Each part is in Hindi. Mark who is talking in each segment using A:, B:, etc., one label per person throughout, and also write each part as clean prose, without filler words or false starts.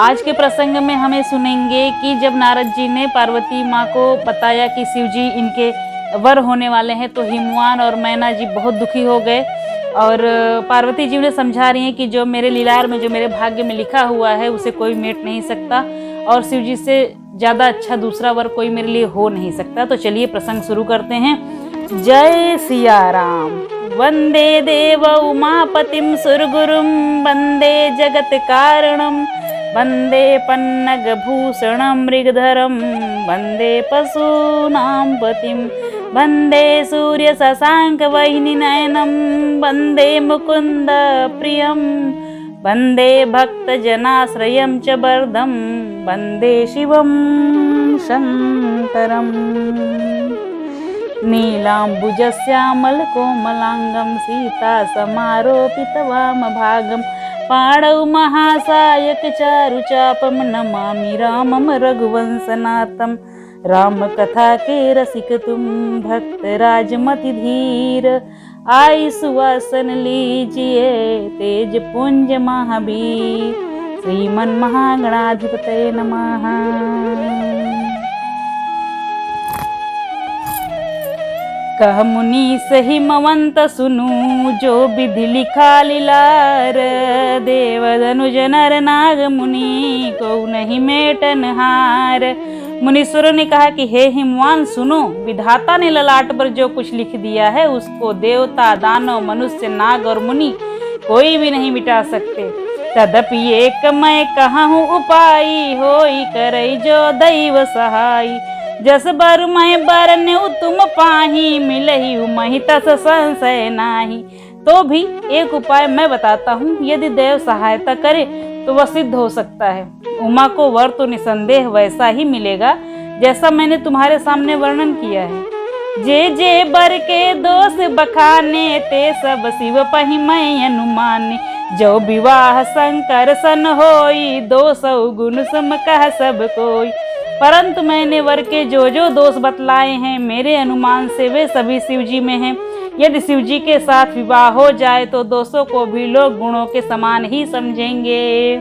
A: आज के प्रसंग में हमें सुनेंगे कि जब नारद जी ने पार्वती माँ को बताया कि शिव जी इनके वर होने वाले हैं तो हिमवान और मैना जी बहुत दुखी हो गए। और पार्वती जी उन्हें समझा रही हैं कि जो मेरे लीलार में, जो मेरे भाग्य में लिखा हुआ है उसे कोई मेट नहीं सकता और शिव जी से ज़्यादा अच्छा दूसरा वर कोई मेरे लिए हो नहीं सकता। तो चलिए प्रसंग शुरू करते हैं। जय सिया राम। वंदे देव उमापतिम सुरगुरुम वंदे जगत कारणम वंदे पन्नग भूषणं मृगधरं वंदे पशूनां पतिं वंदे सूर्य शशांक वह्नि नयनं वंदे मुकुंद प्रियं वंदे भक्तजनाश्रयं च वरदं वंदे शिवं शंकरम्। नीलाम्बुजश्यामलकोमलांगं सीता समारोपितवामभागं पाणौ महासायक चारुचापं नमामि रामं रघुवंशनाथं। रामकथा के रसिक तुम भक्त राजमति धीर आई सुवासन लीजिए तेज पुंज महावीर। श्रीमन महागणाधिपतये नमः। कह मुनि सही मवंत सुनु जो विधि लिखा लीलार देव धनुज नर नाग मुनि को नहीं मेटन हार। मुनीश्वरों ने कहा कि हे हिमवान सुनो, विधाता ने ललाट पर जो कुछ लिख दिया है उसको देवता दानव मनुष्य नाग और मुनि कोई भी नहीं मिटा सकते। तदपि एक मैं कहूँ उपाय होई करई जो दैव सहाय। जस बर मैं बरन्यु तुम पाही मिलही मही तस संशय नाही। तो भी एक उपाय मैं बताता हूँ, यदि देव सहायता करे तो वह सिद्ध हो सकता है। उमा को वर तो निसंदेह वैसा ही मिलेगा जैसा मैंने तुम्हारे सामने वर्णन किया है। जे जे बर के दोष बखाने ते सब शिव पही मैं अनुमाने। जो विवाह शंकर सन होई 200 गुण सम कह सब कोई। परंतु मैंने वर के जो जो दोष बतलाए हैं मेरे अनुमान से वे सभी शिवजी में हैं। यदि शिवजी के साथ विवाह हो जाए तो दोषों को भी लोग गुणों के समान ही समझेंगे।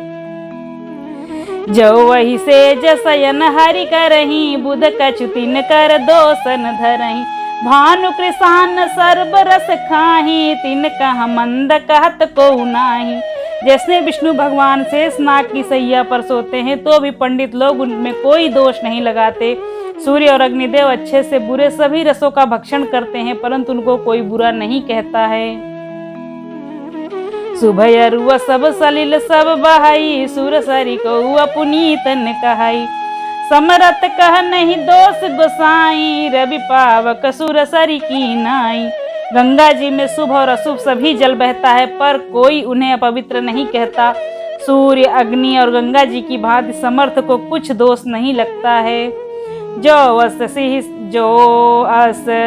A: जो वही से जसयन हरि करही बुध कछुतिन कर दोसन धरही। भानु कृषान सर्व रस खाही तिन कह मंद कहत को नाही। जैसे विष्णु भगवान शेषनाग की सैया पर सोते हैं तो भी पंडित लोग उनमें कोई दोष नहीं लगाते। सूर्य और अग्निदेव अच्छे से बुरे सभी रसों का भक्षण करते हैं परंतु उनको कोई बुरा नहीं कहता है। सुभय रुआ सब सलिल सब बहाई सुर सरी को पुनीतन कहाई। समरत कह नहीं दोष गोसाई रवि पावक सुर सरी की नाई। गंगा जी में शुभ और अशुभ सभी जल बहता है पर कोई उन्हें अपवित्र नहीं कहता। सूर्य अग्नि और गंगा जी की भांति समर्थ को कुछ दोष नहीं लगता है। जो अस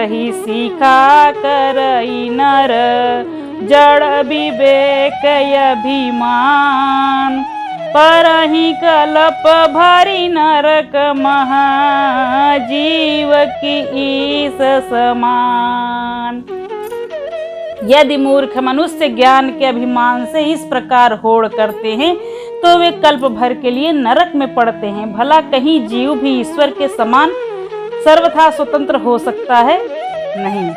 A: ही सीखा करई नर जड़ विवेक अभिमान। परहि कलप भरी नरक महा जीव की ईस समान। यदि मूर्ख मनुष्य ज्ञान के अभिमान से इस प्रकार होड़ करते हैं तो वे कल्प भर के लिए नरक में पड़ते हैं। भला कहीं जीव भी ईश्वर के समान सर्वथा स्वतंत्र हो सकता है? नहीं।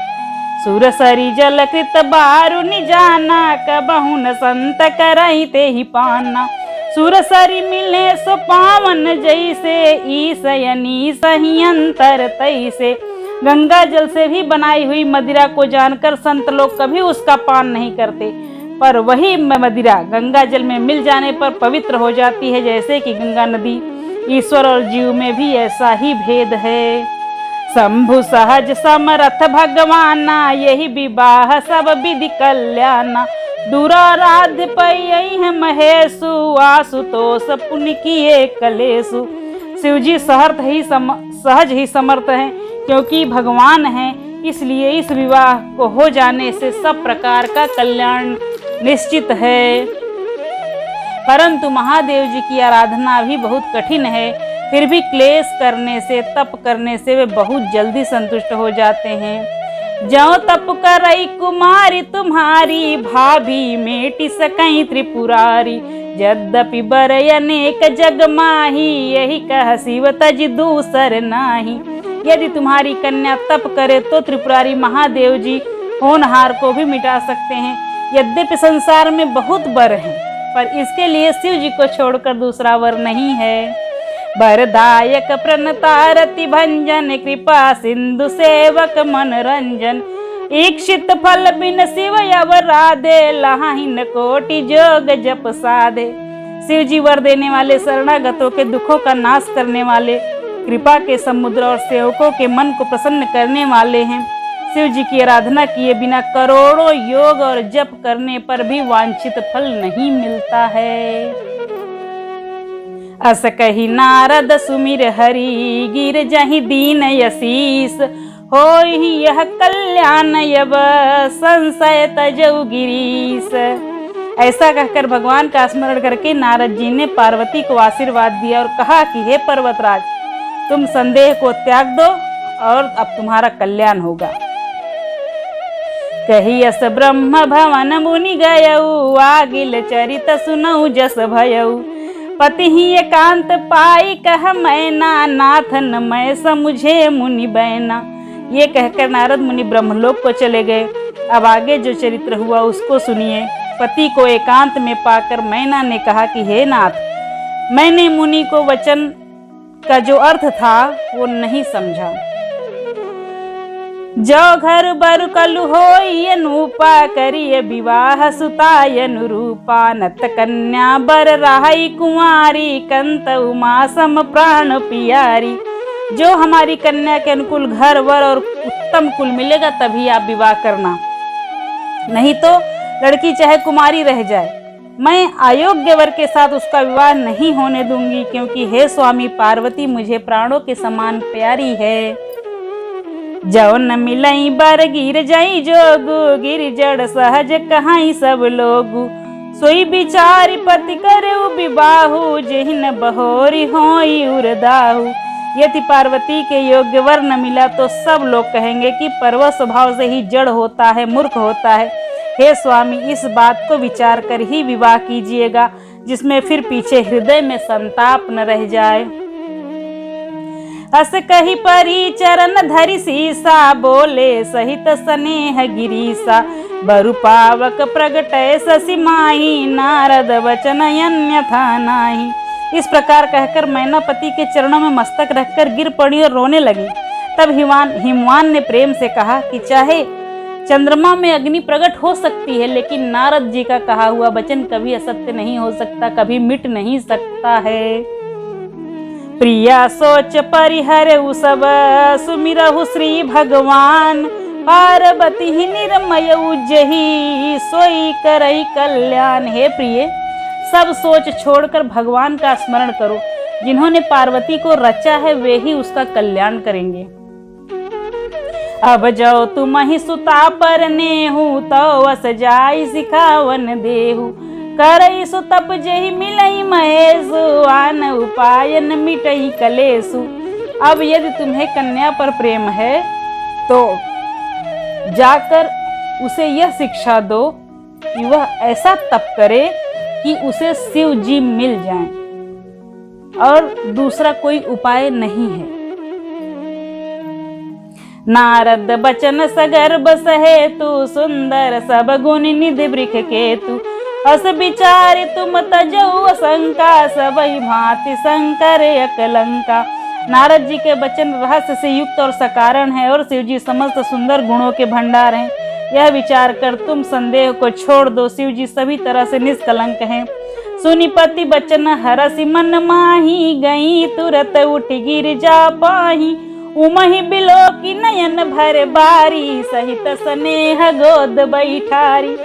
A: सुरसरी जल कृत बारु निजाना कबहु न संत करई ते ही पाना। सुरसरी मिले सो पावन जैसे ईसयनी सही अंतर तैसे। गंगा जल से भी बनाई हुई मदिरा को जानकर संत लोग कभी उसका पान नहीं करते पर वही मदिरा गंगा जल में मिल जाने पर पवित्र हो जाती है। जैसे कि गंगा नदी। ईश्वर और जीव में भी ऐसा ही भेद है। शंभु सहज समरथ भगवाना यही विवाह सब विधि कल्याणा। दुराराध्य पई महेशु आशुतोष पुण्य किए कलेशु। शिवजी सहज ही समर्थ हैं क्योंकि भगवान हैं, इसलिए इस विवाह को हो जाने से सब प्रकार का कल्याण निश्चित है। परंतु महादेव जी की आराधना भी बहुत कठिन है। फिर भी क्लेश करने से तप करने से वे बहुत जल्दी संतुष्ट हो जाते हैं। जो तप करई कुमारी तुम्हारी, भाभी मेटी सकई त्रिपुरारी। यद्यपि बर अनेक जग माही, यही कह शिव तज दूसर नाही। यदि तुम्हारी कन्या तप करे तो त्रिपुरारी महादेव जी होनहार को भी मिटा सकते हैं। यद्यपि संसार में बहुत वर हैं, पर इसके लिए शिव जी को छोड़कर दूसरा वर नहीं है। वरदायक प्रणतारति भंजन, कृपा सिंधु सेवक मनोरंजन। इक्षित फल बिन शिव अवराधे, लहाइन कोटि जोग जप साधे। शिव जी वर देने वाले, शरणागतों के दुखों का नाश करने वाले, कृपा के समुद्र और सेवकों के मन को प्रसन्न करने वाले हैं। शिव जी की आराधना किए बिना करोड़ों योग और जप करने पर भी वांछित फल नहीं मिलता है। अस कही नारद सुमिर हरि, गिर जहि दीन यशीस। होहि यह कल्याण यब, संशय तजौ गिरीश। ऐसा कहकर भगवान का स्मरण करके नारद जी ने पार्वती को आशीर्वाद दिया और कहा कि हे पर्वतराज, तुम संदेह को त्याग दो और अब तुम्हारा कल्याण होगा। कहियस ब्रह्म भवन मुनि गयऊ, आगिल चरित सुनऊ जस भयऊ। पति ही एकांत पाई कह मैना, नाथन मैं समुझे मुनि बैना। ये कहकर नारद मुनि ब्रह्मलोक को चले गए। अब आगे जो चरित्र हुआ उसको सुनिए। पति को एकांत में पाकर मैना ने कहा कि हे नाथ, मैंने मुनि को वचन का जो अर्थ था वो नहीं समझा। जो घर बर कलु होई अनूपा, करिय विवाह सुताय अनुरूपा। नत कन्या बर राही कुंवारी, कंत उमा सम प्राण पियारी। जो हमारी कन्या के अनुकूल घर वर और उत्तम कुल मिलेगा तभी आप विवाह करना, नहीं तो लड़की चाहे कुमारी रह जाए, मैं अयोग्य वर के साथ उसका विवाह नहीं होने दूंगी, क्योंकि हे स्वामी पार्वती मुझे प्राणों के समान प्यारी है। जो न मिलई बर गिर जाई जोगु, गिर जड़ सहज कहाई सब लोगु। सोई बिचारी पति करे विबाहु, जिहिन बहोरी होई उरदाहु। यदि पार्वती के योग्य वर न मिला तो सब लोग कहेंगे कि पर्वत स्वभाव से ही जड़ होता है, मूर्ख होता है। हे स्वामी, इस बात को विचार कर ही विवाह कीजिएगा, जिसमें फिर पीछे हृदय में संताप न रह जाए। अस कही परी चरण धरि सीसा, बोले सहित स्नेह गिरीसा। बरु पावक प्रगटय शशि माही, नारद वचन अन्यथा नाही। इस प्रकार कहकर मैना पति के चरणों में मस्तक रखकर गिर पड़ी और रोने लगी। तब हिमवान ने प्रेम से कहा कि चाहे चंद्रमा में अग्नि प्रकट हो सकती है, लेकिन नारद जी का कहा हुआ वचन कभी असत्य नहीं हो सकता, कभी मिट नहीं सकता है। प्रिया सोच परिहरऊ सब, सुमिरहु श्री भगवान। पार्वती ही निर्मय उज्जही, सोई करई कल्याण। हे प्रिय, सब सोच छोड़कर भगवान का स्मरण करो। जिन्होंने पार्वती को रचा है वे ही उसका कल्याण करेंगे। अब जाओ तुम ही सुता पर नेहू, तो वस जाई सिखावन देहू। करई सुतप जेहि मिलई महेशु, आन उपायन मिटई कलेसु। अब यदि तुम्हें कन्या पर प्रेम है तो जाकर उसे यह शिक्षा दो कि वह ऐसा तप करे कि उसे शिव जी मिल जाएं, और दूसरा कोई उपाय नहीं है। नारद बचन सगर्भ सहेतु, सुंदर सब गुण निधि वृख केतु। अस विचार तुम तजऊ शंका, सबई भांति शंकर अकलंका। नारद जी के वचन रहस्य से युक्त और सकारण है, और शिव जी समस्त सुंदर गुणों के भंडार हैं। यह विचार कर तुम संदेह को छोड़ दो, शिव जी सभी तरह से निष्कलंक हैं। सुनिपति बचन हरसि मन माही, गई तुरत उठ गिर जा पाही। उमहि बिलो की नयन भर बारी, सहित स्नेह गोद बैठारी।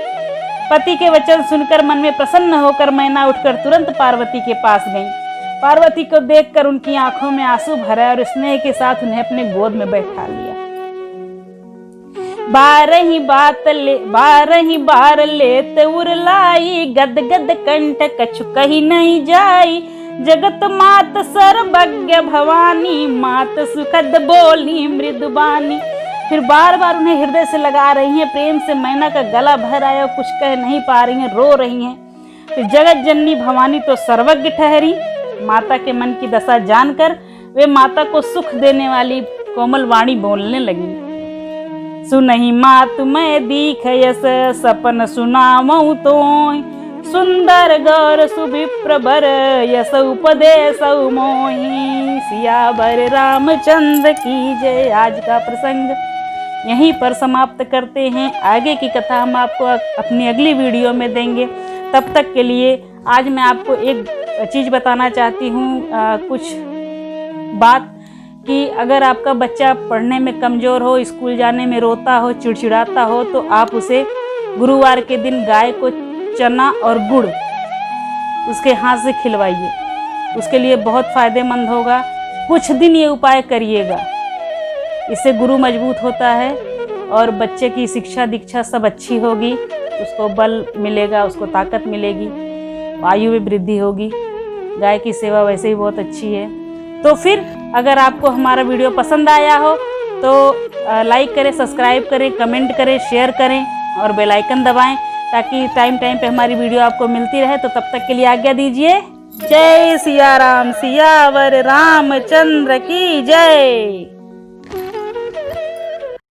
A: पति के वचन सुनकर मन में प्रसन्न होकर मैना उठकर तुरंत पार्वती के पास गई। पार्वती को देखकर उनकी आंखों में आंसू भरा और स्नेह के साथ उन्हें अपने गोद में बैठा लिया। बारही बार लेत उरलाई, गद गद कंठ कछु कही नहीं जाई। जगत मात सर्वज्ञ भवानी, मात सुखद बोली मृदुबानी। फिर बार बार उन्हें हृदय से लगा रही हैं। प्रेम से मैना का गला भर आया, कुछ कह नहीं पा रही हैं, रो रही हैं। फिर जगत जननी भवानी तो सर्वज्ञ ठहरी। माता के मन की दशा जानकर वे माता को सुख देने वाली कोमल वाणी बोलने लगी। सुनहि मात मैं दीख यस सपन सुनावऊं तोय, सुंदर गौर सुविप्र बर यस उपदेश मोहि। सियावर रामचंद्र की जय। आज का प्रसंग यहीं पर समाप्त करते हैं। आगे की कथा हम आपको अपनी अगली वीडियो में देंगे। तब तक के लिए आज मैं आपको एक चीज़ बताना चाहती हूँ, कुछ बात कि अगर आपका बच्चा पढ़ने में कमज़ोर हो, स्कूल जाने में रोता हो, चिड़चिड़ाता हो, तो आप उसे गुरुवार के दिन गाय को चना और गुड़ उसके हाथ से खिलवाइए। उसके लिए बहुत फ़ायदेमंद होगा। कुछ दिन ये उपाय करिएगा, इससे गुरु मजबूत होता है और बच्चे की शिक्षा दीक्षा सब अच्छी होगी। उसको बल मिलेगा, उसको ताकत मिलेगी, आयु में वृद्धि होगी। गाय की सेवा वैसे ही बहुत अच्छी है। तो फिर अगर आपको हमारा वीडियो पसंद आया हो तो लाइक करें, सब्सक्राइब करें, कमेंट करें, शेयर करें और बेल आइकन दबाएं, ताकि टाइम टाइम पे हमारी वीडियो आपको मिलती रहे। तो तब तक के लिए आज्ञा दीजिए। जय सिया राम, सियावर रामचंद्र की जय।